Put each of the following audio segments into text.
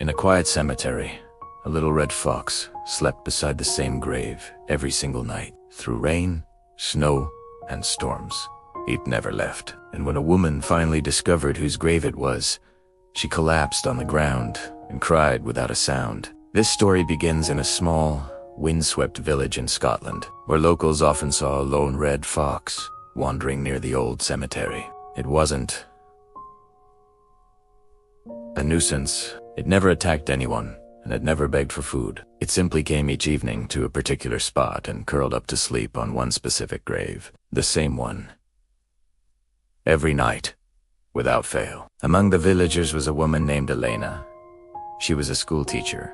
In a quiet cemetery, a little red fox slept beside the same grave every single night. Through rain, snow, and storms, it never left. And when a woman finally discovered whose grave it was, she collapsed on the ground and cried without a sound. This story begins in a small, windswept village in Scotland, where locals often saw a lone red fox wandering near the old cemetery. It wasn't a nuisance. It never attacked anyone, and it never begged for food. It simply came each evening to a particular spot and curled up to sleep on one specific grave. The same one. Every night, without fail. Among the villagers was a woman named Elena. She was a school teacher,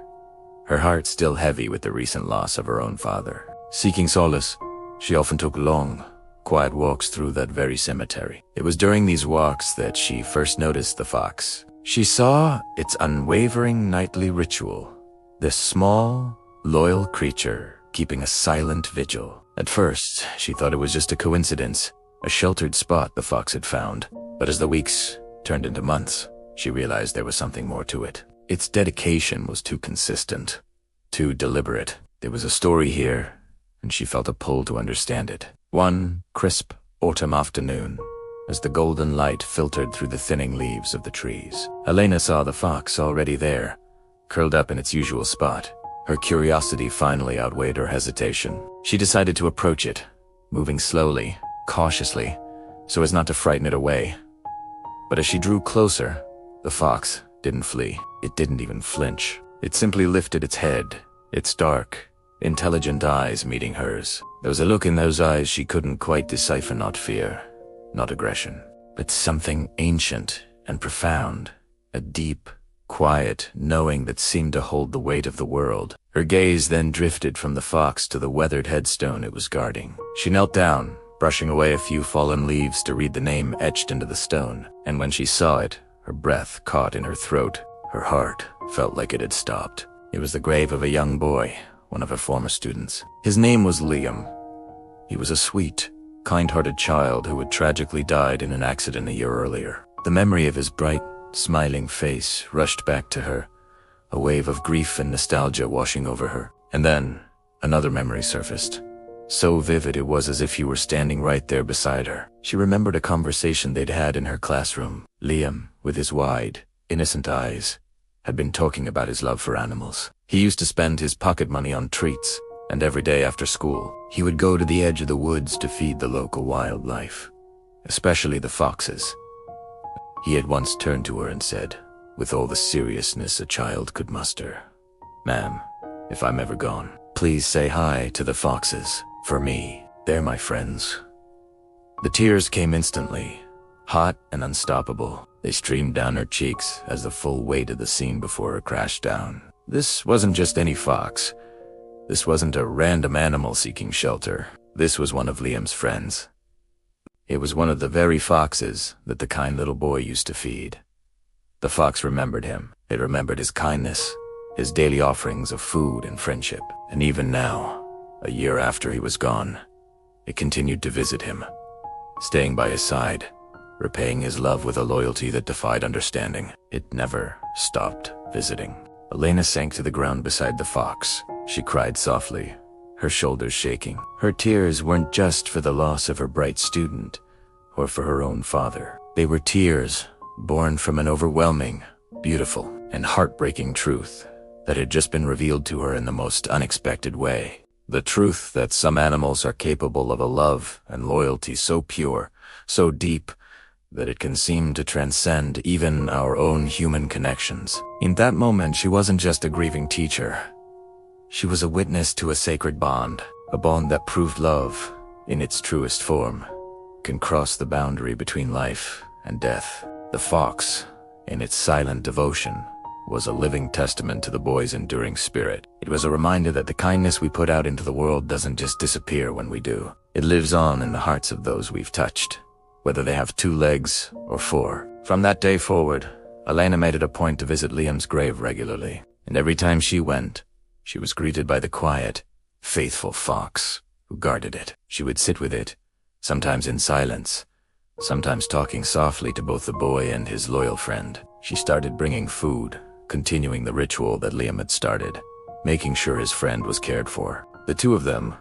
her heart still heavy with the recent loss of her own father. Seeking solace, she often took long, quiet walks through that very cemetery. It was during these walks that she first noticed the fox. She saw its unwavering nightly ritual, this small, loyal creature keeping a silent vigil. At first, she thought it was just a coincidence, a sheltered spot the fox had found. But as the weeks turned into months, she realized there was something more to it. Its dedication was too consistent, too deliberate. There was a story here, and she felt a pull to understand it. One crisp autumn afternoon, as the golden light filtered through the thinning leaves of the trees, Elena saw the fox already there, curled up in its usual spot. Her curiosity finally outweighed her hesitation. She decided to approach it, moving slowly, cautiously, so as not to frighten it away. But as she drew closer, the fox didn't flee. It didn't even flinch. It simply lifted its head, its dark, intelligent eyes meeting hers. There was a look in those eyes she couldn't quite decipher, not fear, not aggression, but something ancient and profound, a deep, quiet knowing that seemed to hold the weight of the world. Her gaze then drifted from the fox to the weathered headstone it was guarding. She knelt down, brushing away a few fallen leaves to read the name etched into the stone, and when she saw it, her breath caught in her throat. Her heart felt like it had stopped. It was the grave of a young boy, one of her former students. His name was Liam. He was a sweet, kind-hearted child who had tragically died in an accident a year earlier. The memory of his bright, smiling face rushed back to her, a wave of grief and nostalgia washing over her. And then, another memory surfaced. So vivid it was as if he were standing right there beside her. She remembered a conversation they'd had in her classroom. Liam, with his wide, innocent eyes, had been talking about his love for animals. He used to spend his pocket money on treats, and every day after school, he would go to the edge of the woods to feed the local wildlife, especially the foxes. He had once turned to her and said, with all the seriousness a child could muster, "Ma'am, if I'm ever gone, please say hi to the foxes for me. They're my friends." The tears came instantly, hot and unstoppable. They streamed down her cheeks as the full weight of the scene before her crashed down. This wasn't just any fox. This wasn't a random animal seeking shelter. This was one of Liam's friends. It was one of the very foxes that the kind little boy used to feed. The fox remembered him. It remembered his kindness, his daily offerings of food and friendship. And even now, a year after he was gone, it continued to visit him, staying by his side, repaying his love with a loyalty that defied understanding. It never stopped visiting. Elena sank to the ground beside the fox. She cried softly, her shoulders shaking. Her tears weren't just for the loss of her bright student, or for her own father. They were tears born from an overwhelming, beautiful, and heartbreaking truth that had just been revealed to her in the most unexpected way. The truth that some animals are capable of a love and loyalty so pure, so deep, that it can seem to transcend even our own human connections. In that moment, she wasn't just a grieving teacher. She was a witness to a sacred bond, a bond that proved love, in its truest form, can cross the boundary between life and death. The fox, in its silent devotion, was a living testament to the boy's enduring spirit. It was a reminder that the kindness we put out into the world doesn't just disappear when we do. It lives on in the hearts of those we've touched, whether they have 2 legs or 4. From that day forward, Elena made it a point to visit Liam's grave regularly, and every time she went, she was greeted by the quiet, faithful fox who guarded it. She would sit with it, sometimes in silence, sometimes talking softly to both the boy and his loyal friend. She started bringing food, continuing the ritual that Liam had started, making sure his friend was cared for. The two of them,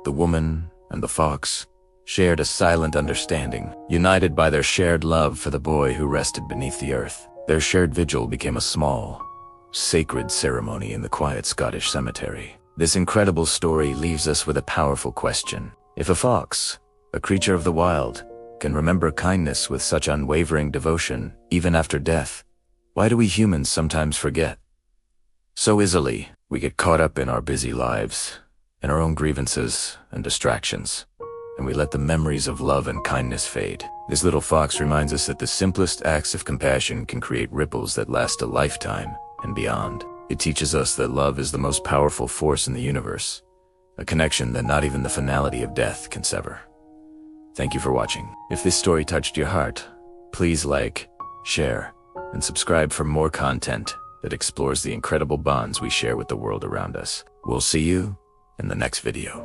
the woman and the fox, shared a silent understanding, united by their shared love for the boy who rested beneath the earth. Their shared vigil became a small, sacred ceremony in the quiet Scottish cemetery. This incredible story leaves us with a powerful question. If a fox, a creature of the wild, can remember kindness with such unwavering devotion, even after death, why do we humans sometimes forget? So easily, we get caught up in our busy lives, in our own grievances and distractions, and we let the memories of love and kindness fade. This little fox reminds us that the simplest acts of compassion can create ripples that last a lifetime and beyond. It teaches us that love is the most powerful force in the universe, a connection that not even the finality of death can sever. Thank you for watching. If this story touched your heart, please like, share, and subscribe for more content that explores the incredible bonds we share with the world around us. We'll see you in the next video.